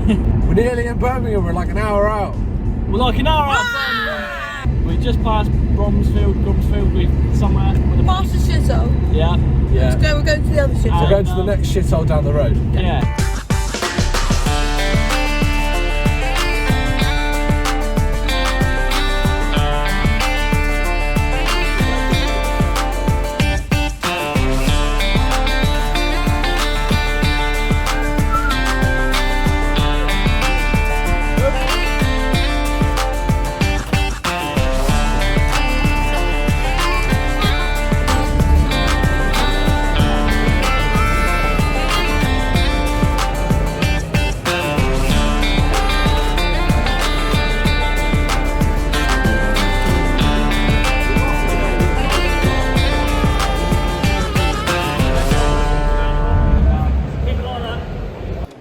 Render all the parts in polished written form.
We're nearly in Birmingham, we're like an hour out. We're like an hour out of Birmingham. We just passed Bromsfield with somewhere with a... Past the shithole. Yeah. Yeah. We're going to the other shithole. We're going to the next shithole down the road. Yeah.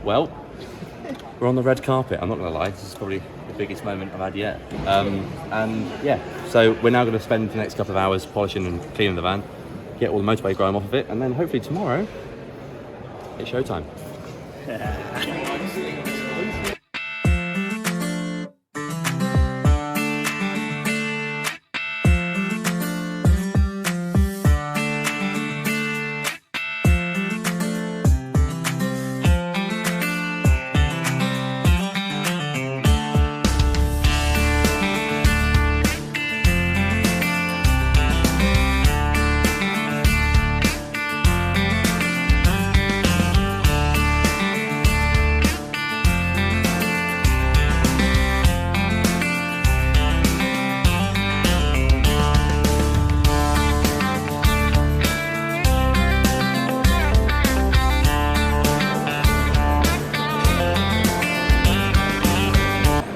Well, we're on the red carpet. I'm not going to lie, this is probably the biggest moment I've had yet. And yeah, so we're now going to spend the next couple of hours polishing and cleaning the van, get all the motorbike grime off of it, and then hopefully tomorrow, it's showtime.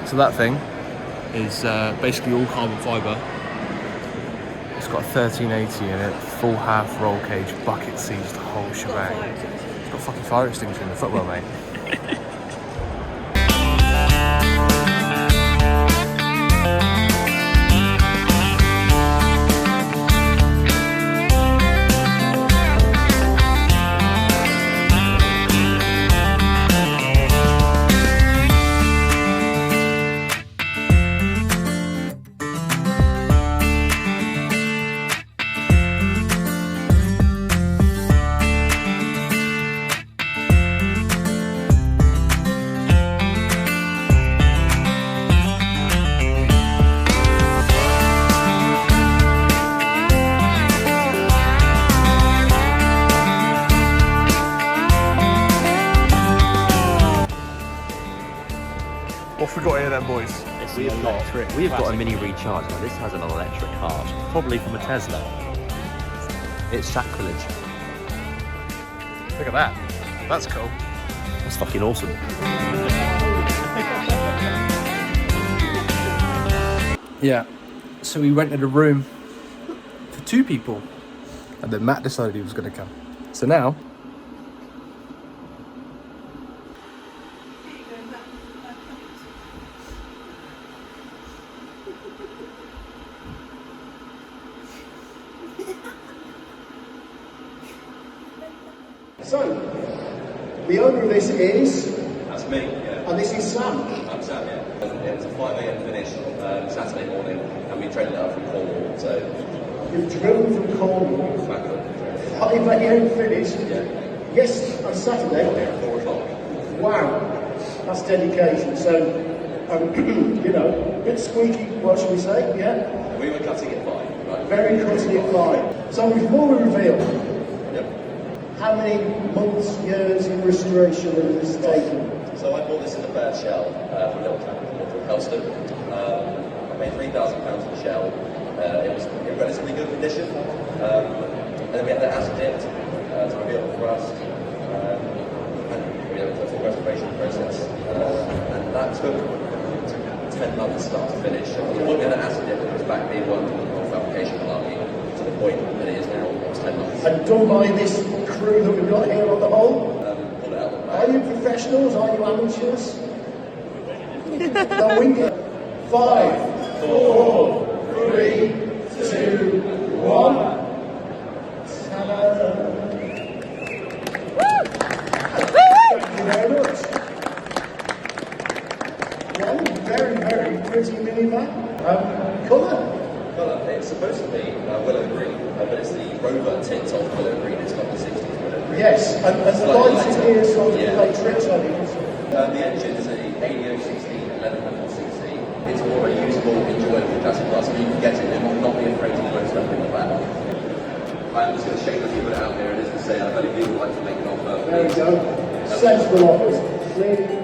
So that thing is basically all carbon fibre. It's got a 1380 in it, full half roll cage, bucket seats, the whole shebang. It's got fucking fire extinguisher in the footwell, mate. What have we got here then, boys? We've got a mini recharge. Now this has an electric heart, probably from a Tesla. It's sacrilege. Look at that. That's cool. That's fucking awesome. Yeah, so we rented a room for 2 people, and then Matt decided he was going to come. So now, so, the owner of this is? That's me, yeah. And this is Sam? I'm Sam, yeah. It was a 5 AM finish Saturday morning, and we traded it up from Cornwall, so... You've driven from Cornwall? Backwood. 5 AM finish? Yeah. Yes, on Saturday? Yeah, 4 o'clock. Wow, that's dedication. So, you know, a bit squeaky, what should we say, yeah? We were cutting it fine, right? Very cutting it fine. So before we reveal, Yep. how many months, years in restoration has this taken? So I bought this in a bare shell from a little town called Helston. I paid £3,000 for the shell. It was in relatively good condition. And then we had the acid dipped to reveal the rust. And we had a full restoration process. And that took 10 months start to finish. The point we had the acid dip was back being one of fabrication malarkey to the point that it is now almost 10 months. And done by this crew that we've got here on the whole? Pull it out of the Are bag. you professionals? Are you amateurs? No, we get 5, 4, 3, 2, 1. Ta-da. Thank you very much. minivan. Colour? Colour, it's supposed to be willow green, but it's the rover tint of willow green. It's got the 60s willow green. Yes, and the Slightly lights in lighter. here sort of Yeah. play tricks on it. The engine is a ADO 16 1100cc. It's more a usable, enjoyable classic car, so you can get it and not be afraid to throw stuff in the back. I'm just going to shamelessly put it out there, and as I say, I bet if you would like to make an offer. There we go. Sensible offers. Clearly